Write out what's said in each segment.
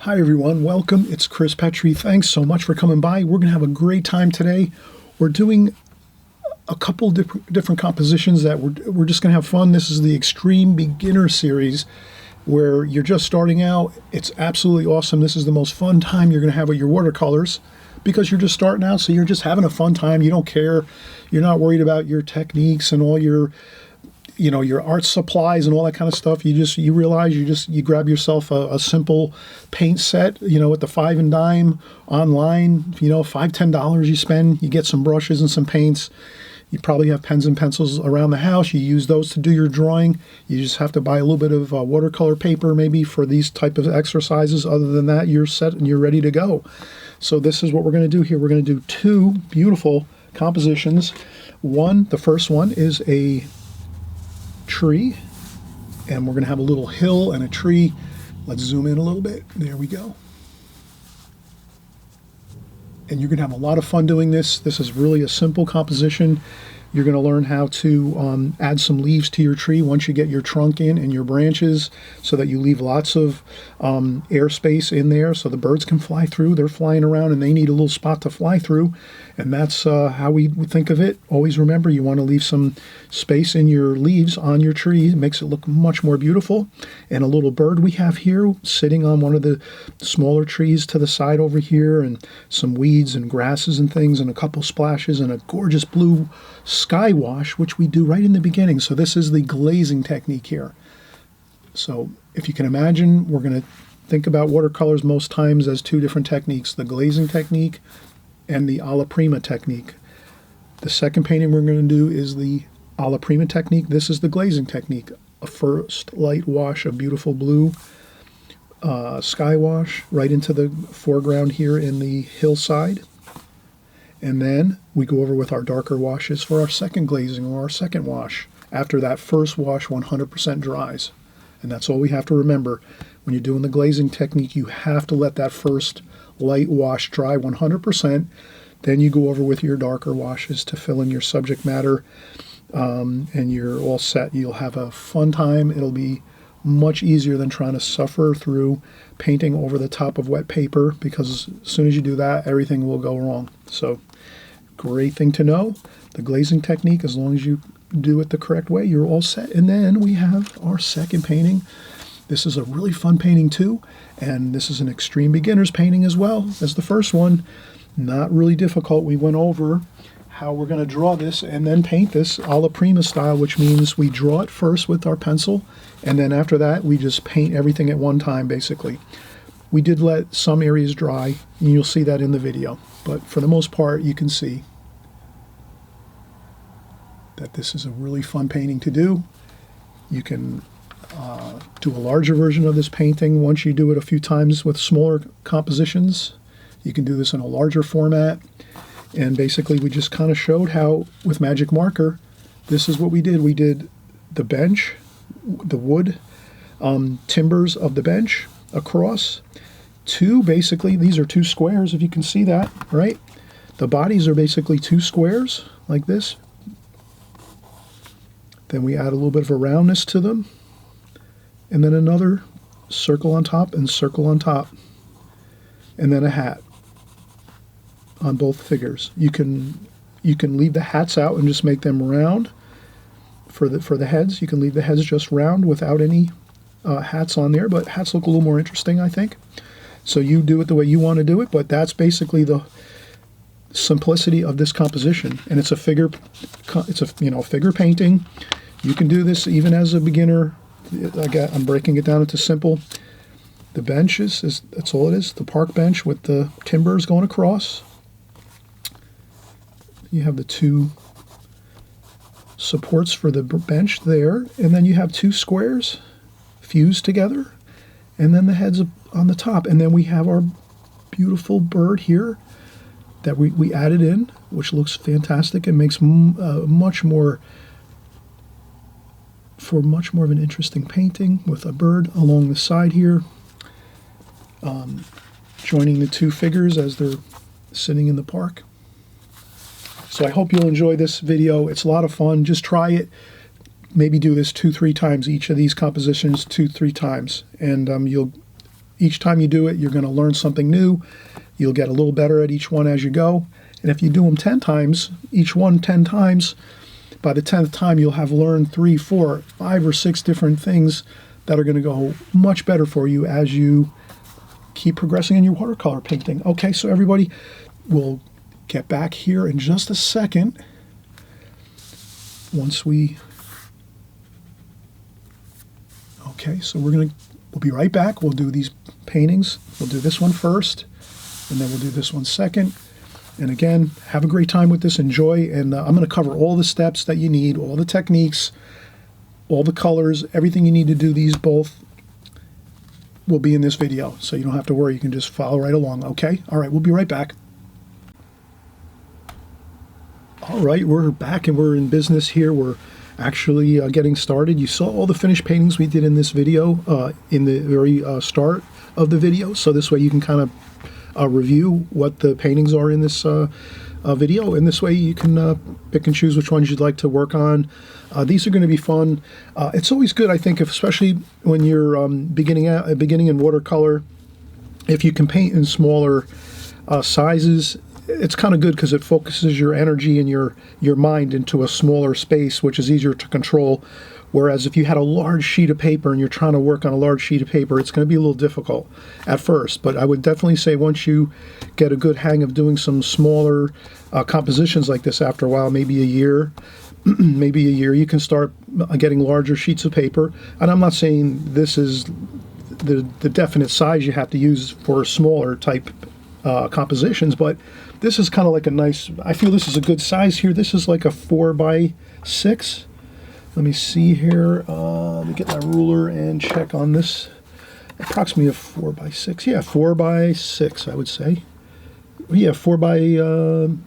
Hi everyone, welcome. It's Chris Petri. Thanks so much for coming by. We're going to have a great time today. We're doing a couple different compositions that we're just going to have fun. This is the Extreme Beginner Series where you're just starting out. It's absolutely awesome. This is the most fun time you're going to have with your watercolors because you're just starting out, so you're just having a fun time. You don't care. You're not worried about your techniques and all your art supplies and all that kind of stuff. You realize you grab yourself a simple paint set, with the 5 and dime online, $5-10 you spend, you get some brushes and some paints. You probably have pens and pencils around the house. You use those to do your drawing. You just have to buy a little bit of watercolor paper maybe for these type of exercises. Other than that, you're set and you're ready to go. So this is what we're going to do here. We're going to do two beautiful compositions. The first one is a tree, and we're going to have a little hill and a tree. Let's zoom in a little bit. There we go. And you're going to have a lot of fun doing this. This is really a simple composition. You're going to learn how to add some leaves to your tree once you get your trunk in and your branches, so that you leave lots of airspace in there so the birds can fly through. They're flying around and they need a little spot to fly through. And that's how we think of it. Always remember, you want to leave some space in your leaves on your tree. It makes it look much more beautiful. And a little bird we have here sitting on one of the smaller trees to the side over here, and some weeds and grasses and things, and a couple splashes, and a gorgeous blue sky wash, which we do right in the beginning. So this is the glazing technique here. So if you can imagine, we're going to think about watercolors most times as two different techniques: the glazing technique and the alla prima technique. The second painting we're going to do is the alla prima technique. This is the glazing technique. A first light wash of beautiful blue sky wash right into the foreground here in the hillside. And then we go over with our darker washes for our second glazing, or our second wash, after that first wash 100% dries. And that's all we have to remember. When you're doing the glazing technique, you have to let that first light wash dry 100%. Then you go over with your darker washes to fill in your subject matter, and you're all set. You'll have a fun time. It'll be much easier than trying to suffer through painting over the top of wet paper, because as soon as you do that, everything will go wrong. So, great thing to know. The glazing technique, as long as you do it the correct way, you're all set. And then we have our second painting. This is a really fun painting too, and this is an extreme beginner's painting as well as the first one. Not really difficult. We went over how we're going to draw this and then paint this alla prima style, which means we draw it first with our pencil, and then after that we just paint everything at one time basically. We did let some areas dry, and you'll see that in the video, but for the most part you can see that this is a really fun painting to do. You can do a larger version of this painting once you do it a few times with smaller compositions. You can do this in a larger format. And basically we just kind of showed how with magic marker, this is what we did. We did the bench, the wood timbers of the bench across basically these are two squares, if you can see that, right? The bodies are basically two squares like this. Then we add a little bit of a roundness to them, and then another circle on top and circle on top, and then a hat on both figures. You can leave the hats out and just make them round. For the heads, you can leave the heads just round without any hats on there, but hats look a little more interesting, I think. So you do it the way you want to do it, but that's basically the simplicity of this composition. And it's a figure painting. You can do this even as a beginner. I'm breaking it down into simple. The bench that's all it is. The park bench with the timbers going across. You have the two supports for the bench there, and then you have two squares fused together, and then the heads on the top. And then we have our beautiful bird here that we added in, which looks fantastic and makes much more of an interesting painting, with a bird along the side here, joining the two figures as they're sitting in the park. So I hope you'll enjoy this video. It's a lot of fun. Just try it. Maybe do this 2-3 times, each of these compositions 2-3 times, and you'll each time you do it, you're going to learn something new. You'll get a little better at each one as you go. And if you do them 10 times, each one 10 times, by the 10th time, you'll have learned 3, 4, 5, or 6 different things that are going to go much better for you as you keep progressing in your watercolor painting. Okay, so everybody, we'll get back here in just a second. Okay, so we'll be right back. We'll do these paintings. We'll do this one first, and then we'll do this one second. And again, have a great time with this. Enjoy. And I'm going to cover all the steps that you need, all the techniques, all the colors, everything you need to do these both will be in this video. So you don't have to worry. You can just follow right along. Okay? All right, we'll be right back. All right, we're back and we're in business here. We're actually getting started. You saw all the finished paintings we did in this video in the very start of the video. So this way you can kind of review what the paintings are in this video, and this way you can pick and choose which ones you'd like to work on. These are going to be fun. It's always good, I think, especially when you're beginning in watercolor, if you can paint in smaller sizes. It's kind of good because it focuses your energy and your mind into a smaller space, which is easier to control. Whereas if you had a large sheet of paper and you're trying to work on a large sheet of paper, it's going to be a little difficult at first. But I would definitely say once you get a good hang of doing some smaller compositions like this after a while, maybe a year, you can start getting larger sheets of paper. And I'm not saying this is the definite size you have to use for smaller type compositions, but this is kind of like a nice, I feel this is a good size here. This is like a 4x6. Let me see here. Let me get my ruler and check on this. Approximately a 4x6. Yeah, 4x6, I would say. Yeah, 4x5.5,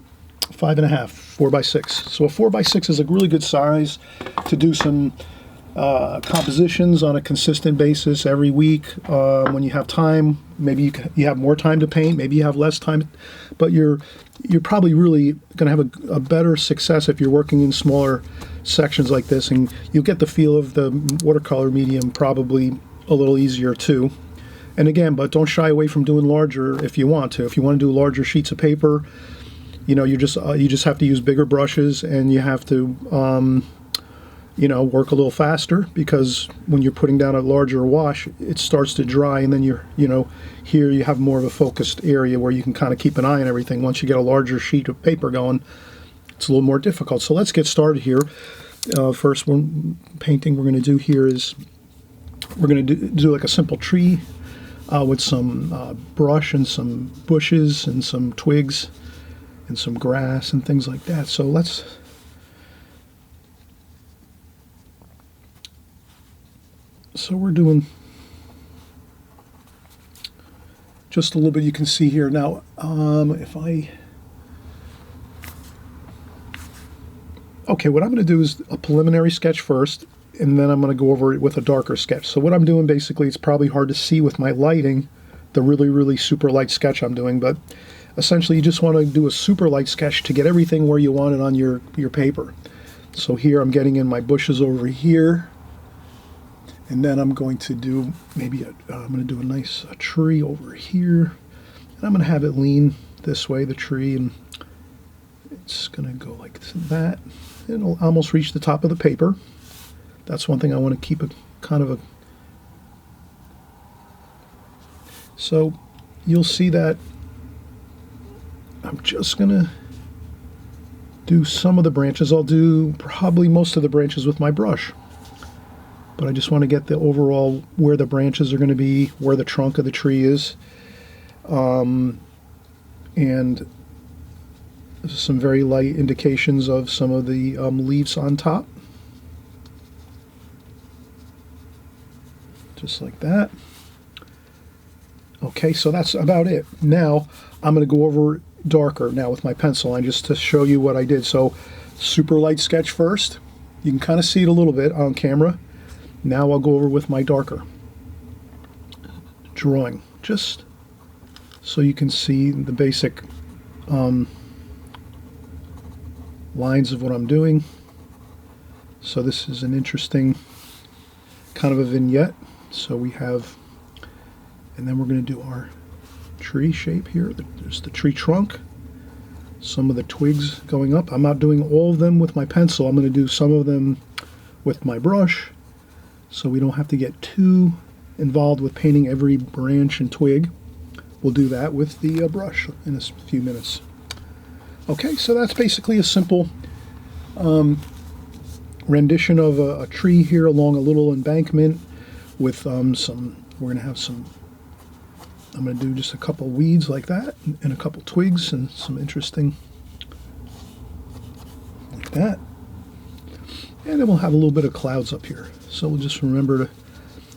4x6. So a 4x6 is a really good size to do some compositions on a consistent basis every week. When you have time, maybe you have more time to paint, maybe you have less time, but you're probably really going to have a better success if you're working in smaller sections like this, and you'll get the feel of the watercolor medium probably a little easier too. And again, but don't shy away from doing larger if you want to. If you want to do larger sheets of paper, you just have to use bigger brushes, and you have to work a little faster, because when you're putting down a larger wash, it starts to dry, and then here you have more of a focused area where you can kind of keep an eye on everything. Once you get a larger sheet of paper going, it's a little more difficult. So let's get started here. First one painting we're going to do here is we're going to do like a simple tree with some brush and some bushes and some twigs and some grass and things like that. So we're doing just a little bit. You can see here now. Okay, what I'm going to do is a preliminary sketch first, and then I'm going to go over it with a darker sketch. So what I'm doing basically, it's probably hard to see with my lighting, the really, really super light sketch I'm doing, but essentially you just want to do a super light sketch to get everything where you want it on your paper. So here I'm getting in my bushes over here, and then I'm going to do I'm going to do a nice tree over here, and I'm going to have it lean this way, the tree, and it's going to go like that. It'll almost reach the top of the paper. That's one thing I want to keep so you'll see that I'm just going to do some of the branches. I'll do probably most of the branches with my brush, but I just want to get the overall where the branches are going to be, where the trunk of the tree is, and some very light indications of some of the leaves on top. Just like that. Okay, so that's about it. Now I'm going to go over darker now with my pencil line just to show you what I did. So super light sketch first. You can kind of see it a little bit on camera. Now I'll go over with my darker drawing, just so you can see the basic lines of what I'm doing. So this is an interesting kind of a vignette. So we have And then we're going to do our tree shape here. There's the tree trunk, some of the twigs going up. I'm not doing all of them with my pencil. I'm going to do some of them with my brush, so we don't have to get too involved with painting every branch and twig. We'll do that with the brush in a few minutes. Okay, so that's basically a simple rendition of a tree here along a little embankment with some, we're going to have some, I'm going to do just a couple weeds like that and a couple twigs and some interesting, like that. And then we'll have a little bit of clouds up here. So we'll just remember to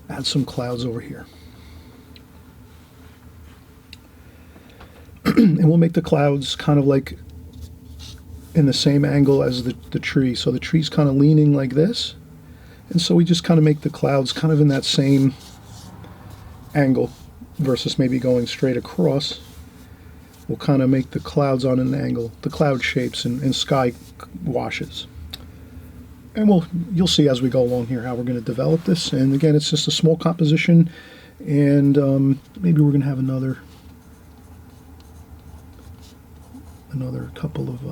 add some clouds over here. And we'll make the clouds kind of like in the same angle as the tree. So the tree's kind of leaning like this. And so we just kind of make the clouds kind of in that same angle versus maybe going straight across. We'll kind of make the clouds on an angle, the cloud shapes and sky washes. And you'll see as we go along here how we're going to develop this. And again, it's just a small composition, and maybe we're going to have another couple of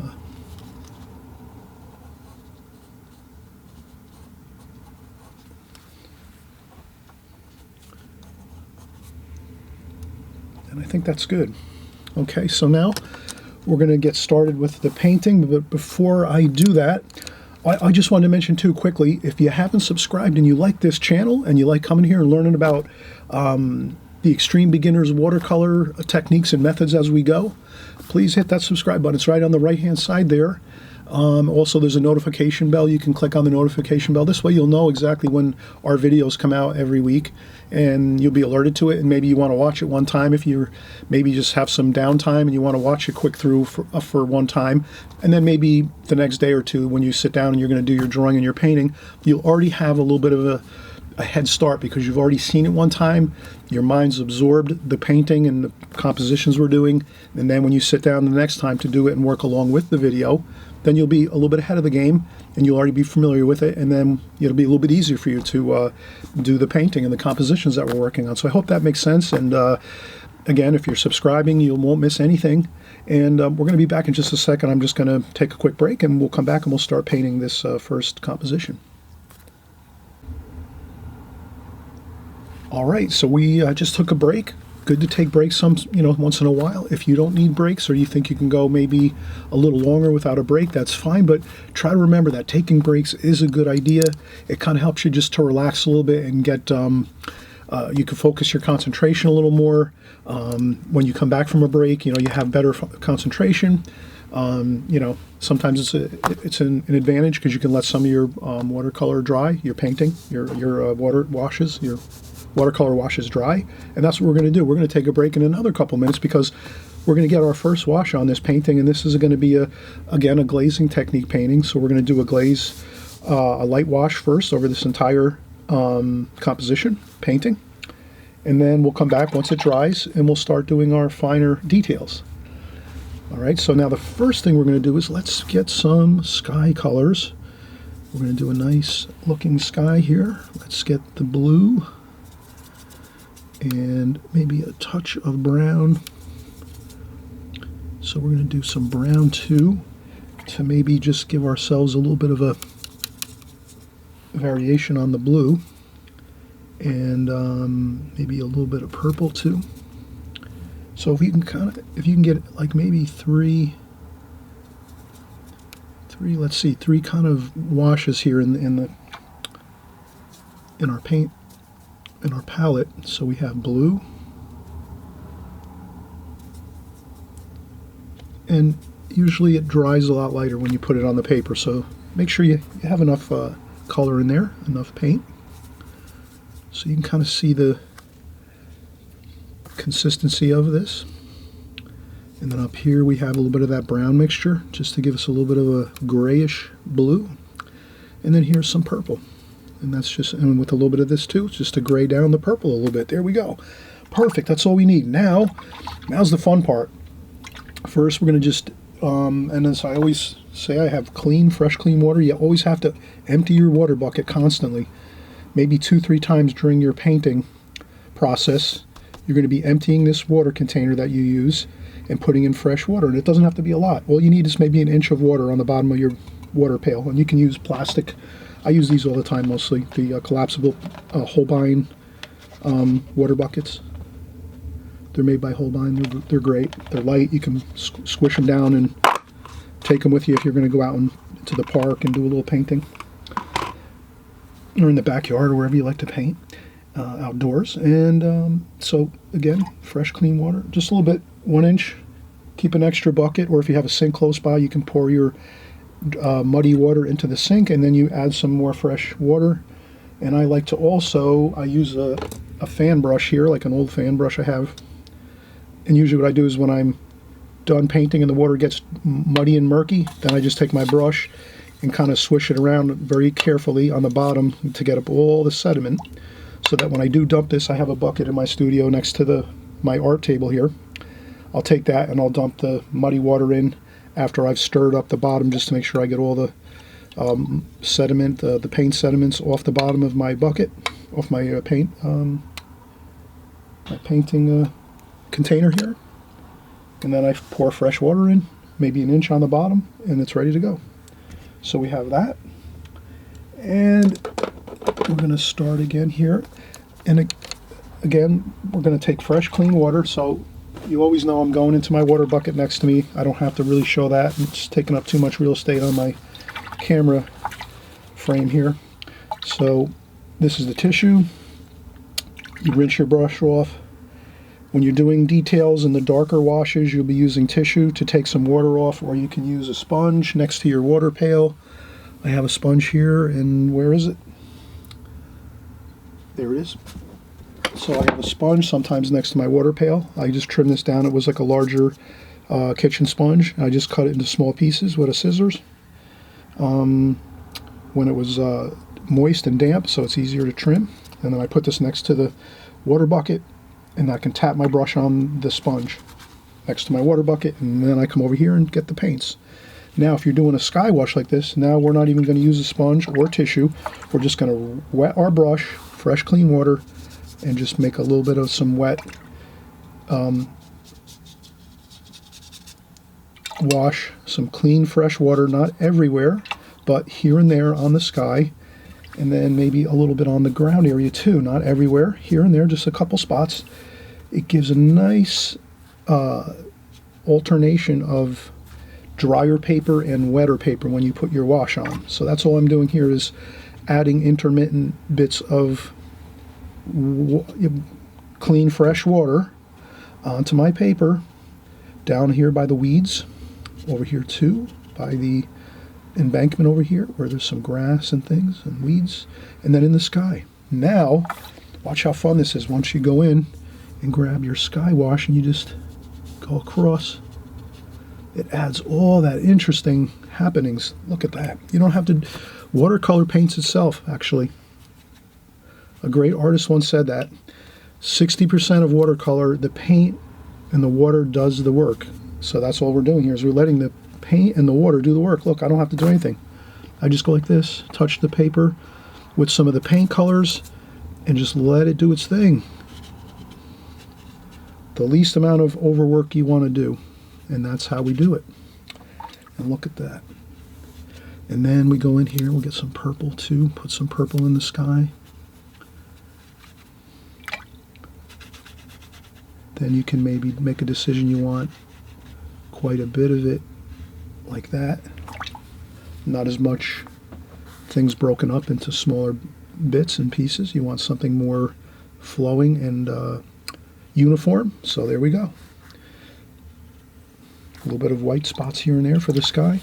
and I think that's good. Okay, so now we're going to get started with the painting, but before I do that, I just wanted to mention too quickly, if you haven't subscribed and you like this channel and you like coming here and learning about the extreme beginners watercolor techniques and methods as we go, please hit that subscribe button. It's right on the right hand side there. Also, there's a notification bell. You can click on the notification bell. This way you'll know exactly when our videos come out every week, and you'll be alerted to it. And maybe you want to watch it one time if you're maybe just have some downtime and you want to watch it quick through for one time. And then maybe the next day or two when you sit down and you're going to do your drawing and your painting, you'll already have a little bit of a head start because you've already seen it one time. Your mind's absorbed the painting and the compositions we're doing. And then when you sit down the next time to do it and work along with the video, then you'll be a little bit ahead of the game and you'll already be familiar with it, and then it'll be a little bit easier for you to do the painting and the compositions that we're working on. So I hope that makes sense. And again, if you're subscribing, you won't miss anything. And we're going to be back in just a second. I'm just going to take a quick break and we'll come back and we'll start painting this first composition. All right, so we just took a break. Good to take breaks once in a while. If you don't need breaks or you think you can go maybe a little longer without a break, that's fine. But try to remember that taking breaks is a good idea. It kind of helps you just to relax a little bit and get, you can focus your concentration a little more. When you come back from a break, you have better concentration. Sometimes it's an advantage because you can let some of your watercolor dry, your painting, your watercolor washes dry, and that's what we're going to do. We're going to take a break in another couple minutes because we're going to get our first wash on this painting, and this is going to be again a glazing technique painting. So we're going to do a light wash first over this entire composition painting, and then we'll come back once it dries and we'll start doing our finer details. All right, so now the first thing we're going to do is let's get some sky colors. We're going to do a nice looking sky here. Let's get the blue and maybe a touch of brown. So we're going to do some brown too, to maybe just give ourselves a little bit of a variation on the blue, and maybe a little bit of purple too. So if you can get like maybe three kind of washes here in our paint, in our palette. So we have blue, and usually it dries a lot lighter when you put it on the paper, so make sure you have enough color in there, enough paint, so you can kind of see the consistency of this. And then up here we have a little bit of that brown mixture just to give us a little bit of a grayish blue, and then here's some purple. And that's just, and with a little bit of this too, just to gray down the purple a little bit. There we go. Perfect. That's all we need. Now's the fun part. First, we're going to just, and as I always say, I have fresh, clean water. You always have to empty your water bucket constantly, maybe 2-3 times during your painting process. you're going to be emptying this water container that you use and putting in fresh water. And it doesn't have to be a lot. All you need is maybe an inch of water on the bottom of your water pail. And you can use plastic. I use these all the time mostly, the collapsible Holbein water buckets. They're made by Holbein. They're great. They're light. You can squish them down and take them with you if you're going to go out into the park and do a little painting, or in the backyard, or wherever you like to paint outdoors. And so again, fresh, clean water, just a little bit, 1 inch. Keep an extra bucket, or if you have a sink close by, you can pour your muddy water into the sink, and then you add some more fresh water. And I like to also, I use a fan brush here, like an old fan brush I have. And usually what I do is when I'm done painting and the water gets muddy and murky, then I just take my brush and kind of swish it around very carefully on the bottom to get up all the sediment, so that when I do dump this, I have a bucket in my studio next to my art table here. I'll take that and I'll dump the muddy water in after I've stirred up the bottom, just to make sure I get all the sediment, the paint sediments off the bottom of my bucket, off my painting container here. And then I pour fresh water in, maybe an inch on the bottom, and it's ready to go. So we have that. And we're going to start again here. And again, we're going to take fresh, clean water. So you always know I'm going into my water bucket next to me. I don't have to really show that. It's taking up too much real estate on my camera frame here. So this is the tissue. You rinse your brush off. When you're doing details in the darker washes, you'll be using tissue to take some water off, or you can use a sponge next to your water pail. I have a sponge here, and where is it? There it is. So I have a sponge sometimes next to my water pail. I just trim this down. It was like a larger kitchen sponge. I just cut it into small pieces with a scissors when it was moist and damp, so it's easier to trim. And then I put this next to the water bucket, and I can tap my brush on the sponge next to my water bucket, and then I come over here and get the paints. Now, if you're doing a sky wash like this, now we're not even going to use a sponge or tissue. We're just going to wet our brush, fresh, clean water, and just make a little bit of some wet wash, some clean, fresh water, not everywhere, but here and there on the sky, and then maybe a little bit on the ground area too, not everywhere, here and there, just a couple spots. It gives a nice alternation of drier paper and wetter paper when you put your wash on. So that's all I'm doing here, is adding intermittent bits of clean, fresh water onto my paper, down here by the weeds, over here too, by the embankment over here where there's some grass and things and weeds, and then in the sky. Now, watch how fun this is. Once you go in and grab your sky wash and you just go across, it adds all that interesting happenings. Look at that. You don't have to, watercolor paints itself, actually. A great artist once said that 60% of watercolor, the paint and the water does the work. So that's all we're doing here, is we're letting the paint and the water do the work. Look, I don't have to do anything. I just go like this, touch the paper with some of the paint colors, and just let it do its thing. The least amount of overwork you want to do, and that's how we do it. And look at that. And then we go in here, we'll get some purple too, put some purple in the sky. Then you can maybe make a decision you want quite a bit of it like that. Not as much things broken up into smaller bits and pieces. You want something more flowing and uniform. So there we go. A little bit of white spots here and there for the sky.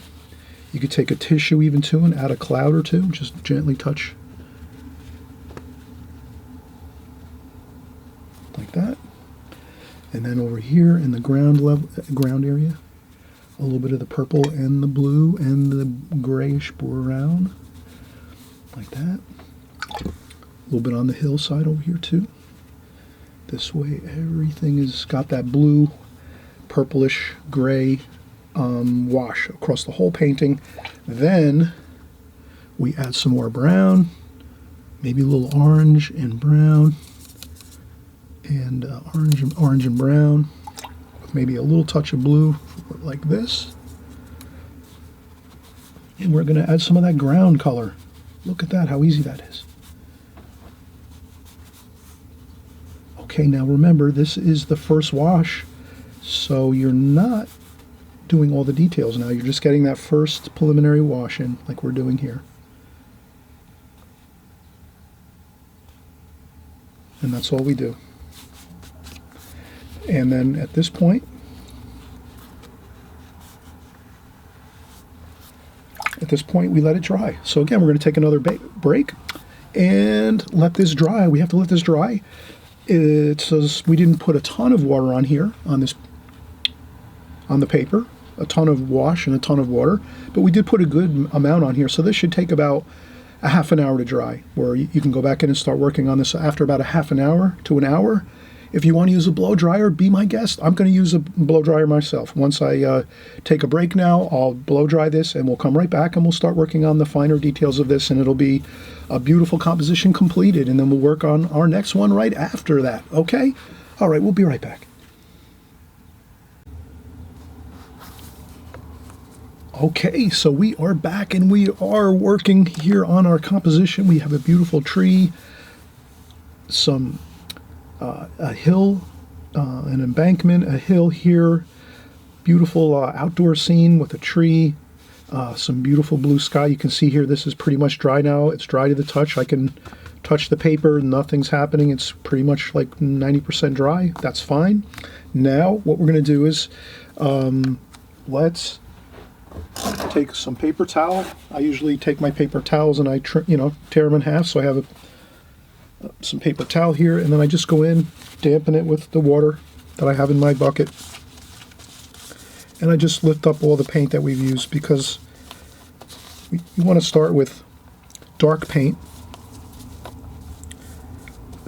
You could take a tissue even too and add a cloud or two. Just gently touch like that. And then over here in the ground area, a little bit of the purple and the blue and the grayish brown, like that. A little bit on the hillside over here too. This way everything has got that blue, purplish, gray wash across the whole painting. Then we add some more brown, maybe a little orange and brown, and orange and brown, with maybe a little touch of blue like this. And we're going to add some of that ground color. Look at that, how easy that is. Okay, now remember, this is the first wash, so you're not doing all the details now. You're just getting that first preliminary wash in, like we're doing here. And that's all we do. And then at this point, we let it dry. So again, we're going to take another break and let this dry. We have to let this dry. It says we didn't put a ton of water on here, on the paper, a ton of wash and a ton of water, but we did put a good amount on here. So this should take about a half an hour to dry, where you can go back in and start working on this after about a half an hour to an hour. If you want to use a blow dryer, be my guest. I'm going to use a blow dryer myself. Once I take a break now, I'll blow dry this and we'll come right back and we'll start working on the finer details of this, and it'll be a beautiful composition completed, and then we'll work on our next one right after that, okay? All right, we'll be right back. Okay, so we are back and we are working here on our composition. We have a beautiful tree, some a hill, an embankment, a hill here, beautiful outdoor scene with a tree, some beautiful blue sky. You can see here this is pretty much dry now. It's dry to the touch. I can touch the paper, nothing's happening. It's pretty much like 90% dry. That's fine. Now what we're going to do is let's take some paper towel. I usually take my paper towels and I tear them in half, so I have some paper towel here, and then I just go in, dampen it with the water that I have in my bucket, and I just lift up all the paint that we've used, because you want to start with dark paint.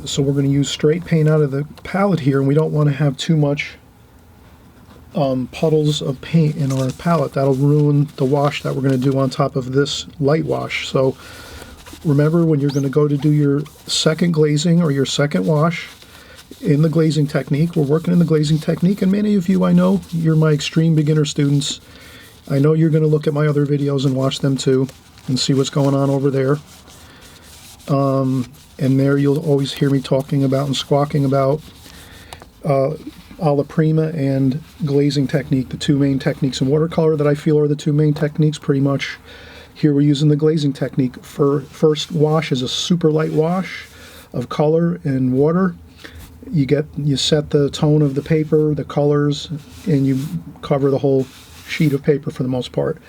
So we're going to use straight paint out of the palette here, and we don't want to have too much puddles of paint in our palette. That'll ruin the wash that we're going to do on top of this light wash. So remember, when you're going to go to do your second glazing or your second wash in the glazing technique, we're working in the glazing technique, and many of you, I know, you're my extreme beginner students. I know you're going to look at my other videos and watch them too and see what's going on over there. And there you'll always hear me talking about and squawking about alla prima and glazing technique, the two main techniques in watercolor that I feel are the two main techniques pretty much. Here we're using the glazing technique. For first wash is a super light wash of color and water. You set the tone of the paper, the colors, and you cover the whole sheet of paper for the most part.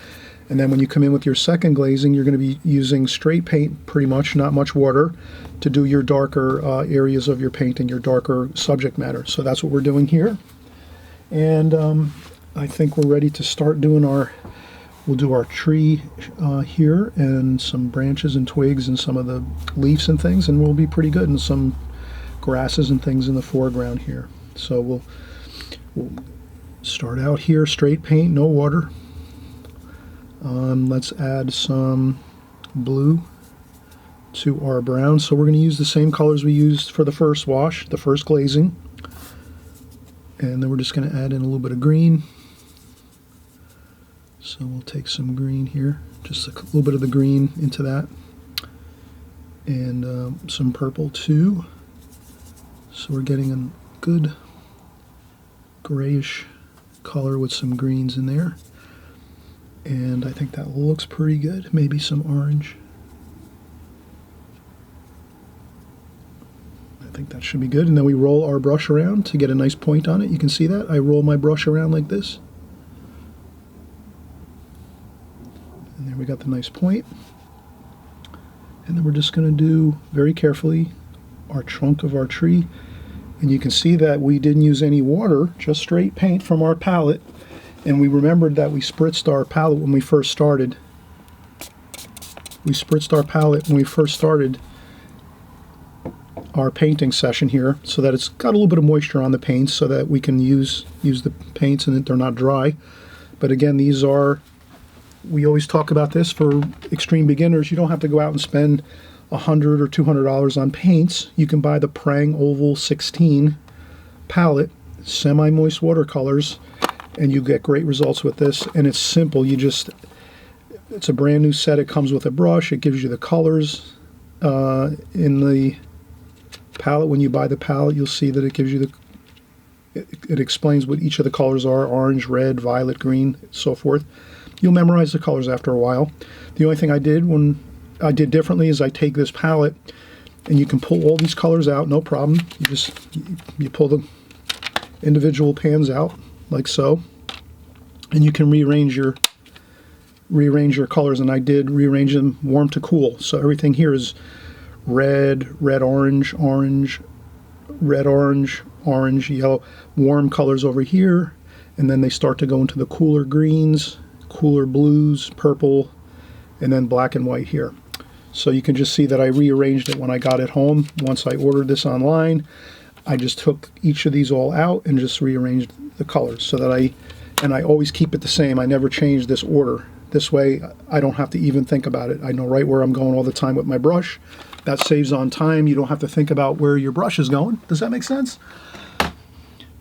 And then when you come in with your second glazing, you're going to be using straight paint, pretty much, not much water, to do your darker areas of your paint and your darker subject matter. So that's what we're doing here. And I think we're ready to start doing we'll do our tree here, and some branches and twigs and some of the leaves and things, and we'll be pretty good, and some grasses and things in the foreground here. So we'll start out here, straight paint, no water. Let's add some blue to our brown. So we're going to use the same colors we used for the first wash, the first glazing. And then we're just going to add in a little bit of green. So we'll take some green here, just a little bit of the green into that. And some purple too. So we're getting a good grayish color with some greens in there. And I think that looks pretty good. Maybe some orange. I think that should be good. And then we roll our brush around to get a nice point on it. You can see that. I roll my brush around like this. And there we got the nice point. And then we're just going to do, very carefully, our trunk of our tree. And you can see that we didn't use any water, just straight paint from our palette. And we remembered that we spritzed our palette when we first started. We spritzed our palette when we first started our painting session here, so that it's got a little bit of moisture on the paints, so that we can use the paints and they're not dry. But again, these are, we always talk about this for extreme beginners. You don't have to go out and spend $100 or $200 on paints. You can buy the Prang Oval 16 palette, semi-moist watercolors, and you get great results with this. And it's simple. It's a brand new set. It comes with a brush. It gives you the colors in the palette. When you buy the palette, you'll see that it gives you it explains what each of the colors are: orange, red, violet, green, so forth. You'll memorize the colors after a while. The only thing I did differently is I take this palette, and you can pull all these colors out, no problem. You pull the individual pans out like so, and you can rearrange your colors. And I did rearrange them warm to cool. So everything here is red, red, orange, orange, red, orange, orange, yellow, warm colors over here, and then they start to go into the cooler greens, cooler blues, purple, and then black and white here. So you can just see that I rearranged it when I got it home. Once I ordered this online, I just took each of these all out and just rearranged the colors so that I always keep it the same. I never change this order. This way I don't have to even think about it. I know right where I'm going all the time with my brush. That saves on time. You don't have to think about where your brush is going. Does that make sense?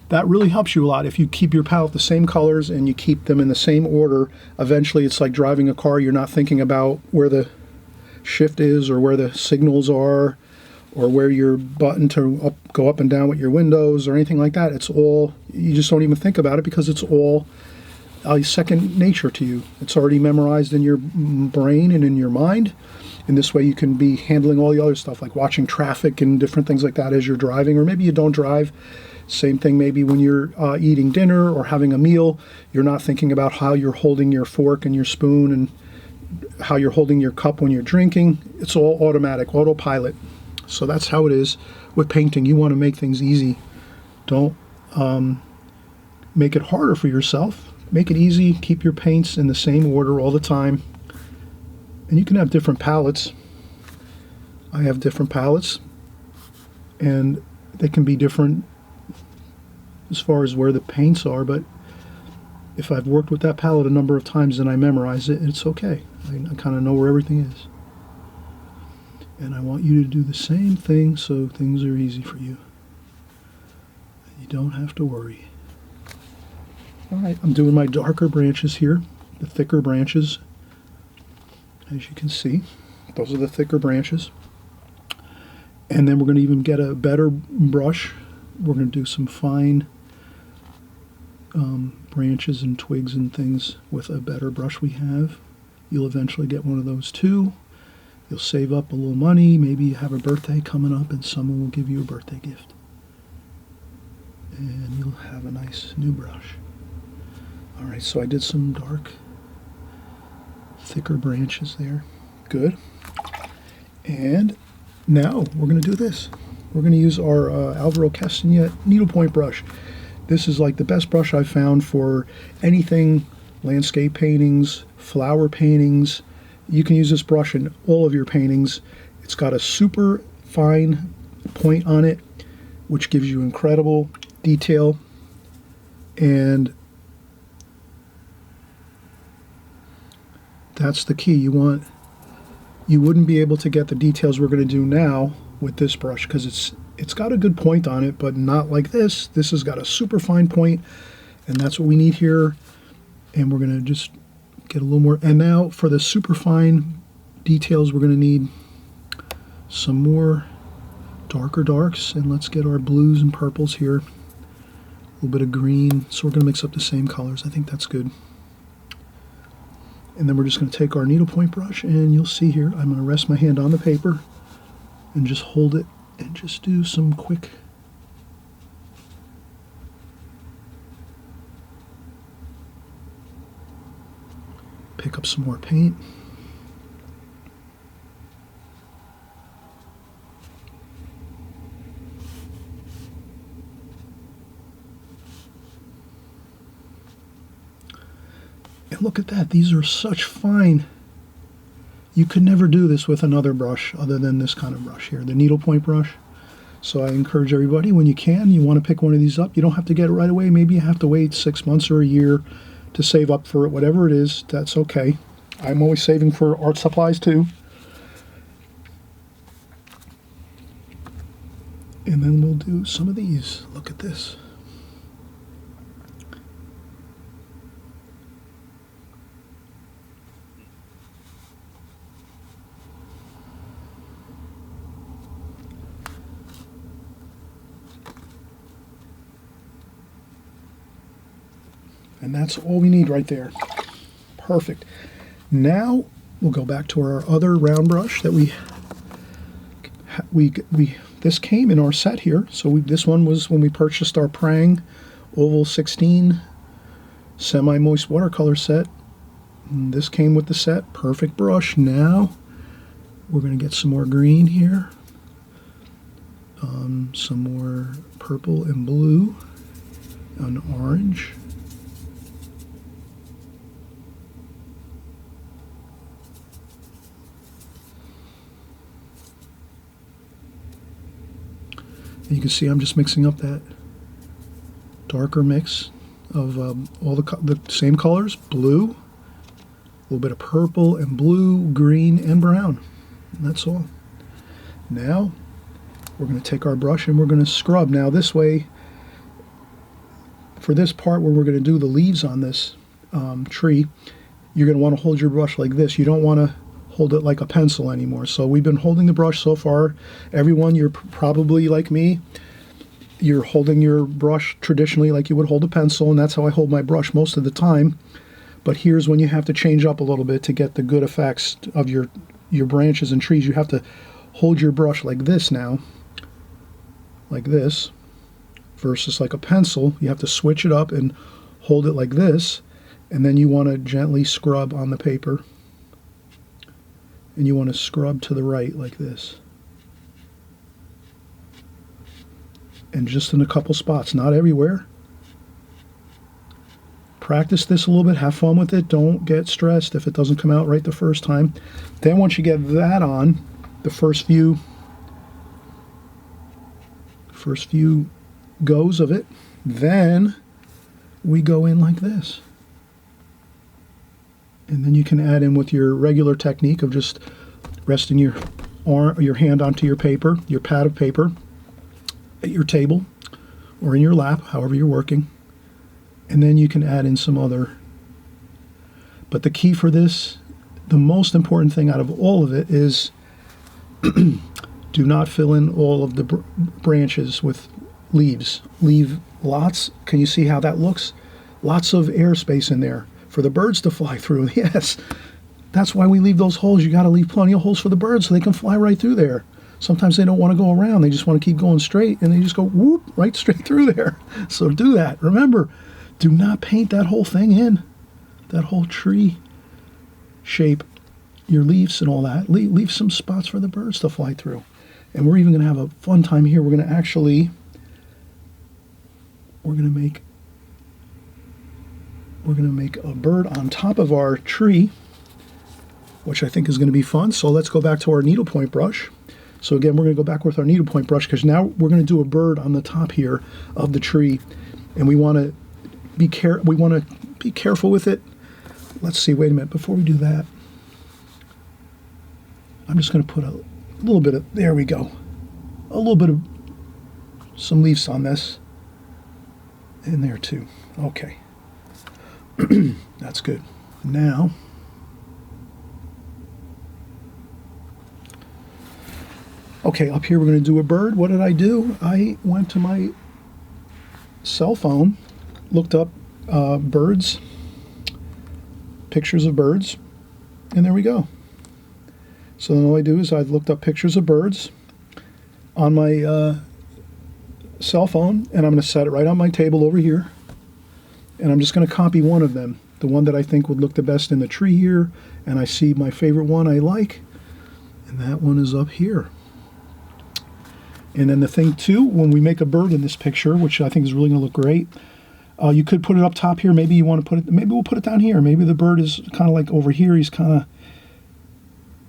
That really helps you a lot. If you keep your palette the same colors and you keep them in the same order, eventually it's like driving a car. You're not thinking about where the shift is or where the signals are or where your button to go up and down with your windows or anything like that. It's all, you just don't even think about it because it's all second nature to you. It's already memorized in your brain and in your mind. And this way you can be handling all the other stuff like watching traffic and different things like that as you're driving, or maybe you don't drive. Same thing maybe when you're eating dinner or having a meal. You're not thinking about how you're holding your fork and your spoon and how you're holding your cup when you're drinking. It's all automatic, autopilot. So that's how it is with painting. You want to make things easy. Don't make it harder for yourself. Make it easy. Keep your paints in the same order all the time. And you can have different palettes. I have different palettes, and they can be different as far as where the paints are, but if I've worked with that palette a number of times and I memorize it, it's okay. I kind of know where everything is. And I want you to do the same thing so things are easy for you. You don't have to worry. All right, I'm doing my darker branches here, the thicker branches. As you can see, those are the thicker branches. And then we're going to even get a better brush. We're going to do some fine branches and twigs and things with a better brush we have. You'll eventually get one of those too. You'll save up a little money. Maybe you have a birthday coming up and someone will give you a birthday gift. And you'll have a nice new brush. All right, so I did some dark, thicker branches there. Good. And now we're going to do this. We're going to use our Alvaro Castañet needlepoint brush. This is like the best brush I've found for anything, landscape paintings, flower paintings. You can use this brush in all of your paintings. It's got a super fine point on it, which gives you incredible detail. And that's the key. You wouldn't be able to get the details we're going to do now with this brush because it's got a good point on it, but not like this. This has got a super fine point, and that's what we need here. And we're going to just get a little more. And now for the super fine details, we're going to need some more darker darks. And let's get our blues and purples here. A little bit of green. So we're going to mix up the same colors. I think that's good. And then we're just going to take our needlepoint brush, and you'll see here, I'm going to rest my hand on the paper and just hold it and just do some quick pick up some more paint. And look at that, these are such fine. You could never do this with another brush other than this kind of brush here, the needlepoint brush. So I encourage everybody, when you can, you want to pick one of these up. You don't have to get it right away. Maybe you have to wait 6 months or a year to save up for it. Whatever it is, that's okay. I'm always saving for art supplies too. And then we'll do some of these. Look at this. And that's all we need right there. Perfect. Now we'll go back to our other round brush that this came in our set here. So this one was when we purchased our Prang Oval 16 semi-moist watercolor set. And this came with the set. Perfect brush. Now we're going to get some more green here, some more purple and blue, an orange. And you can see I'm just mixing up that darker mix of all the same colors, blue, a little bit of purple and blue, green and brown. And that's all. Now we're going to take our brush and we're going to scrub. Now this way, for this part where we're going to do the leaves on this tree, you're going to want to hold your brush like this. You don't want to hold it like a pencil anymore. So we've been holding the brush so far. Everyone, you're probably like me. You're holding your brush traditionally like you would hold a pencil, and that's how I hold my brush most of the time. But here's when you have to change up a little bit to get the good effects of your branches and trees. You have to hold your brush like this now, like this, versus like a pencil. You have to switch it up and hold it like this, and then you want to gently scrub on the paper. And you want to scrub to the right like this. And just in a couple spots, not everywhere. Practice this a little bit, have fun with it, don't get stressed if it doesn't come out right the first time. Then once you get that on, the first few goes of it, then we go in like this. And then you can add in with your regular technique of just resting your hand onto your paper, your pad of paper, at your table or in your lap, however you're working. And then you can add in some other. But the key for this, the most important thing out of all of it is do not fill in all of the branches with leaves. Leave lots. Can you see how that looks? Lots of airspace in there for the birds to fly through. Yes, that's why we leave those holes. You got to leave plenty of holes for the birds so they can fly right through there. Sometimes they don't want to go around. They just want to keep going straight, and they just go whoop right straight through there. So do that. Remember, do not paint that whole thing in, that whole tree shape, your leaves and all that. Leave some spots for the birds to fly through. And we're even going to have a fun time here. We're going to make a bird on top of our tree, which I think is going to be fun. So let's go back to our needlepoint brush. So again, we're going to go back with our needlepoint brush because now we're going to do a bird on the top here of the tree, and we want to be careful with it. Let's see. Wait a minute. Before we do that, I'm just going to put a little bit of. There we go. A little bit of some leaves on this, in there too. Okay. That's good. Now, okay, up here we're going to do a bird. What did I do? I went to my cell phone, looked up birds, pictures of birds, and there we go. So then all I do is I've looked up pictures of birds on my cell phone, and I'm going to set it right on my table over here. And I'm just going to copy one of them, the one that I think would look the best in the tree here. And I see my favorite one I like, and that one is up here. And then the thing too, when we make a bird in this picture, which I think is really going to look great, you could put it up top here. Maybe you want to put it. Maybe we'll put it down here. Maybe the bird is kind of like over here. He's kind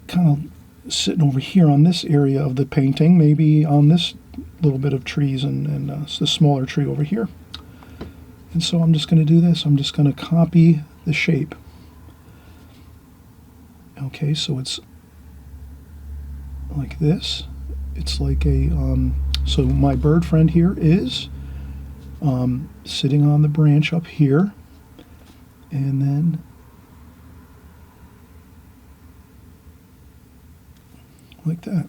of sitting over here on this area of the painting. Maybe on this little bit of trees and the smaller tree over here. And so I'm just going to do this. I'm just going to copy the shape. Okay, so it's like this. It's like a So my bird friend here is sitting on the branch up here, and then like that.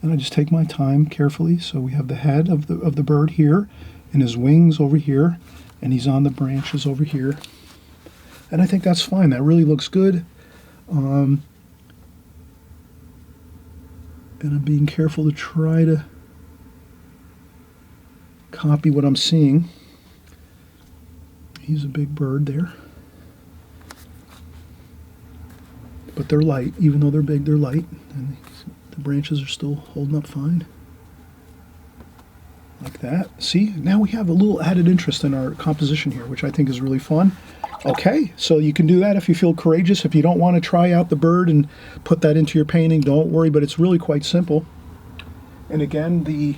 And I just take my time carefully. So we have the head of the bird here, and his wings over here, and he's on the branches over here. And I think that's fine. That really looks good. And I'm being careful to try to copy what I'm seeing. He's a big bird there. But they're light. Even though they're big, they're light. And the branches are still holding up fine. Like that. See, now we have a little added interest in our composition here, which I think is really fun. Okay, so you can do that if you feel courageous. If you don't want to try out the bird and put that into your painting, don't worry, but it's really quite simple. And again, the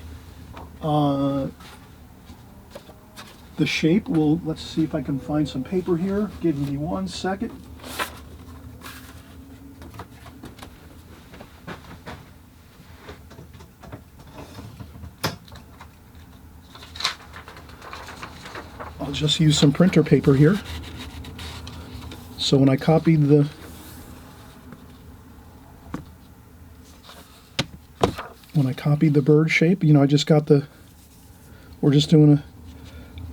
shape will, let's see if I can find some paper here. Give me 1 second. I'll just use some printer paper here. So when I copied the bird shape, you know, I just got we're just doing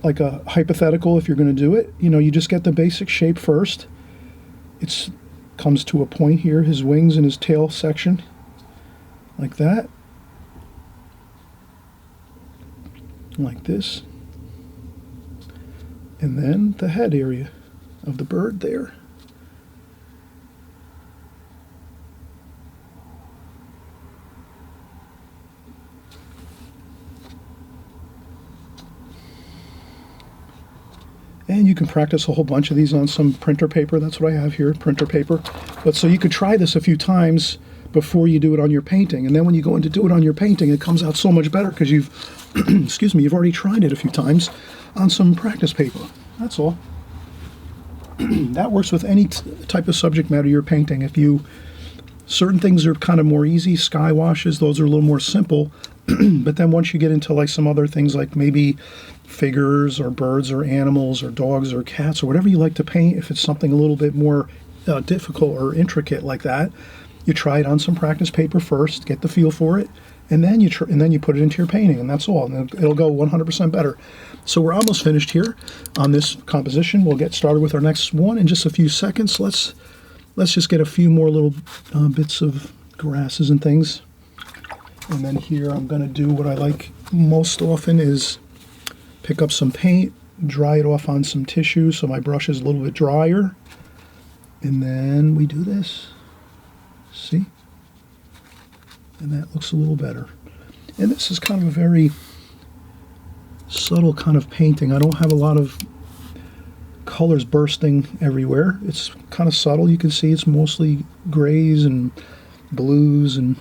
like a hypothetical if you're going to do it. You know, you just get the basic shape first. It comes to a point here, his wings and his tail section, like that. Like this. And then the head area of the bird there. And you can practice a whole bunch of these on some printer paper. That's what I have here, printer paper. But so you could try this a few times before you do it on your painting. And then when you go in to do it on your painting, it comes out so much better because you've, excuse me, you've already tried it a few times on some practice paper. That's all. That works with any type of subject matter you're painting. If certain things are kind of more easy, sky washes, those are a little more simple. But then once you get into like some other things like maybe figures or birds or animals or dogs or cats or whatever you like to paint, if it's something a little bit more difficult or intricate like that, you try it on some practice paper first, get the feel for it, and then you put it into your painting, and that's all. And it'll go 100% better. So we're almost finished here on this composition. We'll get started with our next one in just a few seconds. Let's just get a few more little bits of grasses and things. And then here I'm going to do what I like most often is pick up some paint, dry it off on some tissue so my brush is a little bit drier. And then we do this. See? And that looks a little better. And this is kind of a very subtle kind of painting. I don't have a lot of colors bursting everywhere. It's kind of subtle. You can see it's mostly grays and blues, and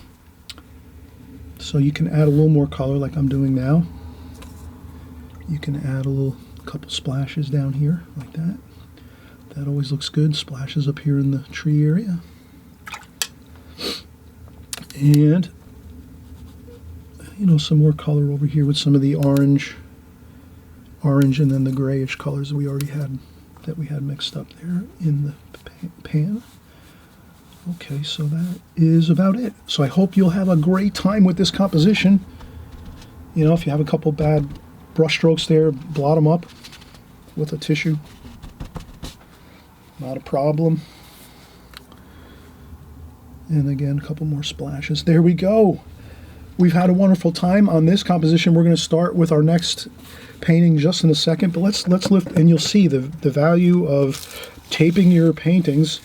so you can add a little more color like I'm doing now. You can add a couple splashes down here like that. That always looks good. Splashes up here in the tree area. And you know, some more color over here with some of the orange and then the grayish colors that we already had, that we had mixed up there in the pan. Okay, so that is about it. So I hope you'll have a great time with this composition. You know, if you have a couple bad brush strokes there, blot them up with a tissue. Not a problem. And again, a couple more splashes. There we go. We've had a wonderful time on this composition. We're going to start with our next painting just in a second, but let's lift, and you'll see the value of taping your paintings.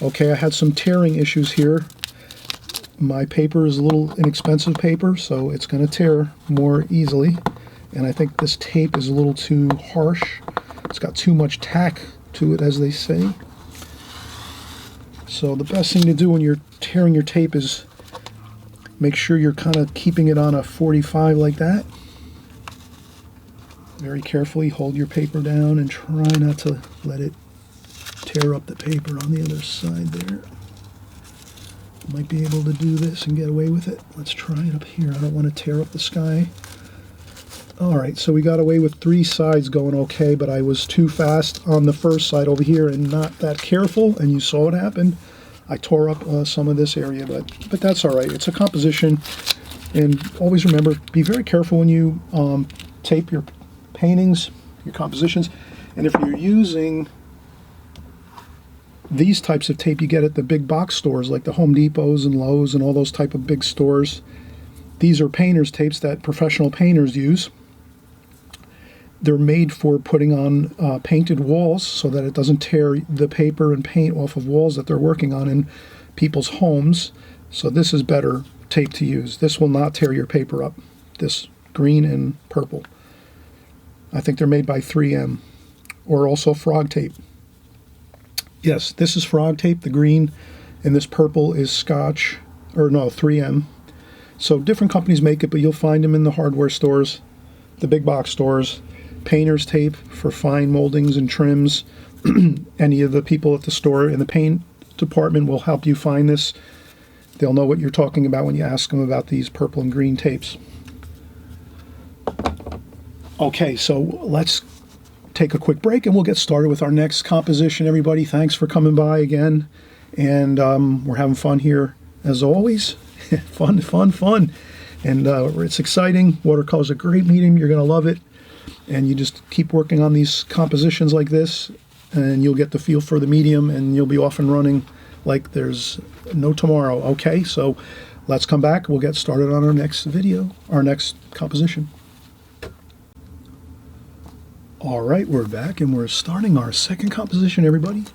Okay, I had some tearing issues here. My paper is a little inexpensive paper, so it's going to tear more easily. And I think this tape is a little too harsh. It's got too much tack to it, as they say. So the best thing to do when you're tearing your tape is Make sure you're kind of keeping it on a 45 like that. Very carefully hold your paper down and try not to let it tear up the paper on the other side there. Might be able to do this and get away with it. Let's try it up here. I don't want to tear up the sky. Alright, so we got away with 3 sides going okay, but I was too fast on the first side over here and not that careful, and you saw what happened. I tore up some of this area, but that's alright. It's a composition, and always remember, be very careful when you tape your paintings, your compositions, and if you're using these types of tape you get at the big box stores like the Home Depots and Lowe's and all those type of big stores. These are painter's tapes that professional painters use. They're made for putting on painted walls so that it doesn't tear the paper and paint off of walls that they're working on in people's homes. So this is better tape to use. This will not tear your paper up. This green and purple. I think they're made by 3M, or also frog tape. Yes, this is frog tape, the green, and this purple is Scotch, or no, 3M. So different companies make it, but you'll find them in the hardware stores, the big box stores. Painter's tape for fine moldings and trims. Any of the people at the store in the paint department will help you find this. They'll know what you're talking about when you ask them about these purple and green tapes. Okay, so let's take a quick break and we'll get started with our next composition. Everybody, thanks for coming by again, and we're having fun here as always. fun, and it's exciting. Watercolor's a great medium. You're going to love it, and you just keep working on these compositions like this and you'll get the feel for the medium and you'll be off and running like there's no tomorrow. Okay, so let's come back. We'll get started on our next video, our next composition. All right, we're back and we're starting our second composition, everybody.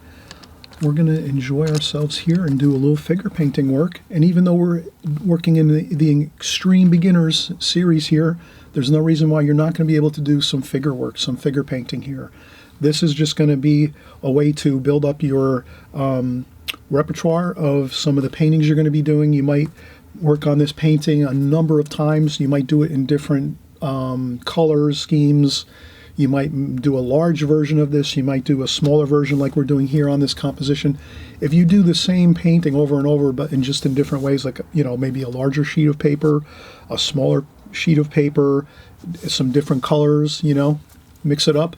We're going to enjoy ourselves here and do a little figure painting work. And even though we're working in the Extreme Beginners series here, there's no reason why you're not going to be able to do some figure work, some figure painting here. This is just going to be a way to build up your repertoire of some of the paintings you're going to be doing. You might work on this painting a number of times. You might do it in different colors, schemes. You might do a large version of this. You might do a smaller version like we're doing here on this composition. If you do the same painting over and over, but in different ways, like, you know, maybe a larger sheet of paper, a smaller sheet of paper, some different colors, you know, mix it up.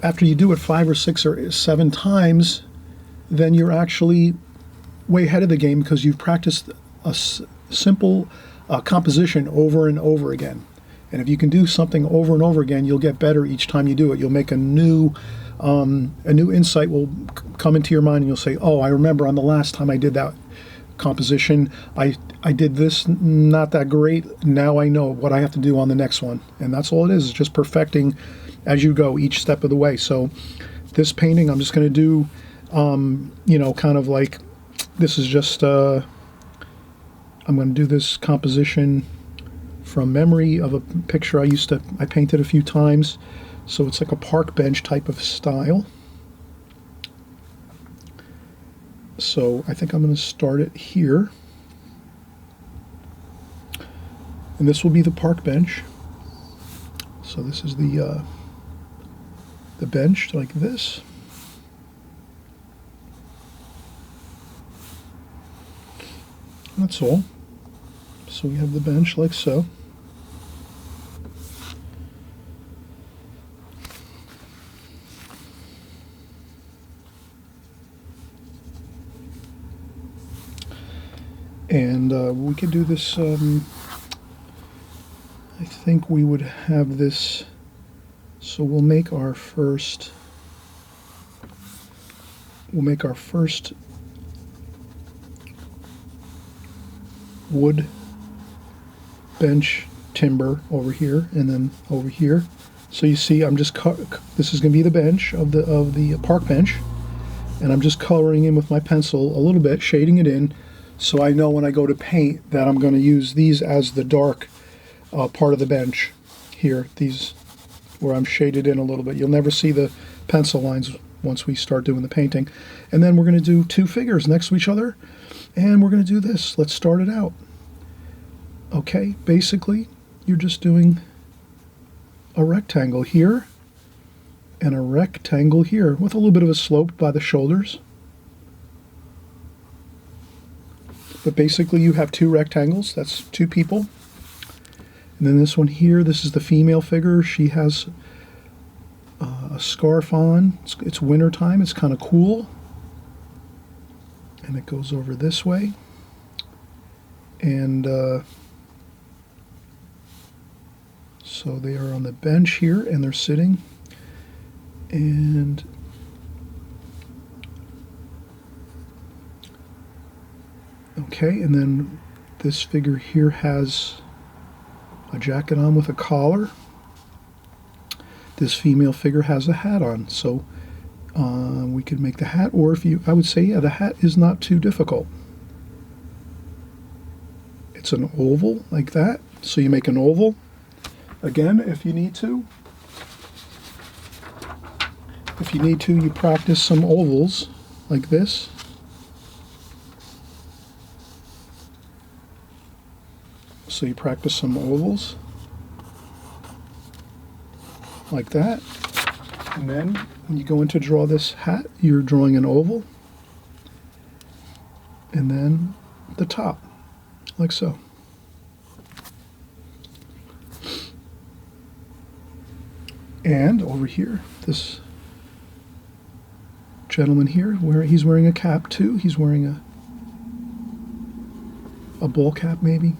After you do it 5 or 6 or 7 times, then you're actually way ahead of the game because you've practiced a simple composition over and over again. And if you can do something over and over again, you'll get better each time you do it. You'll make a new insight will come into your mind, and you'll say, "Oh, I remember on the last time I did that composition, I did this not that great. Now I know what I have to do on the next one." And that's all it is just perfecting as you go each step of the way. So this painting, I'm just going to do, you know, kind of like this is just. I'm going to do this composition from memory of a picture I painted a few times. So it's like a park bench type of style. So I think I'm going to start it here. And this will be the park bench. So this is the bench like this. That's all. So we have the bench like so. And we could do this, I think we would have this, so we'll make our first wood bench timber over here and then over here. So you see I'm just this is going to be the bench of the park bench, and I'm just coloring in with my pencil a little bit, shading it in. So I know when I go to paint that I'm going to use these as the dark part of the bench here, these where I'm shaded in a little bit. You'll never see the pencil lines once we start doing the painting. And then we're going to do 2 figures next to each other, and we're going to do this. Let's start it out. Okay, basically, you're just doing a rectangle here and a rectangle here with a little bit of a slope by the shoulders. But basically you have two rectangles, that's two people. And then this one here, this is the female figure. She has a scarf on. It's winter time, it's kind of cool. And it goes over this way. And so they are on the bench here and they're sitting. And okay, and then this figure here has a jacket on with a collar. This female figure has a hat on, so we could make the hat, or I would say, yeah, the hat is not too difficult. It's an oval like that, so you make an oval. Again, if you need to, you practice some ovals like this. So you practice some ovals like that, and then when you go in to draw this hat, you're drawing an oval, and then the top, like so. And over here, this gentleman here, he's wearing a cap too. He's wearing a ball cap maybe.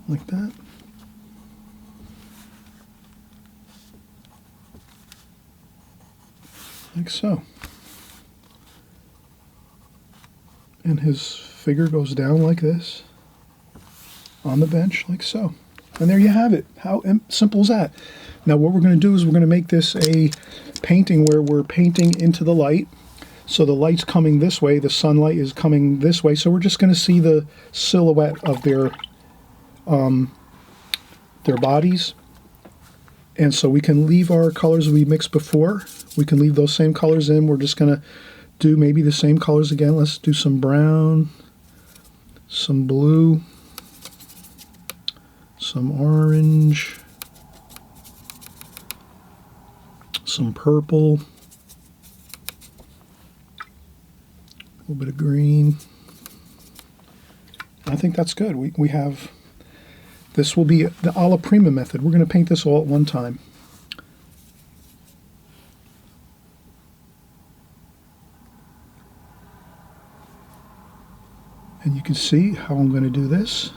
Like that. Like so. And his figure goes down like this on the bench, like so. And there you have it. How simple is that? Now what we're going to do is we're going to make this a painting where we're painting into the light. So the light's coming this way, the sunlight is coming this way, so we're just going to see the silhouette of their bodies. And so we can leave our colors we mixed before. We can leave those same colors in. We're just going to do maybe the same colors again. Let's do some brown, some blue, some orange, some purple, a little bit of green. I think that's good. We have, this will be the alla prima method. We're going to paint this all at one time. And you can see how I'm going to do this.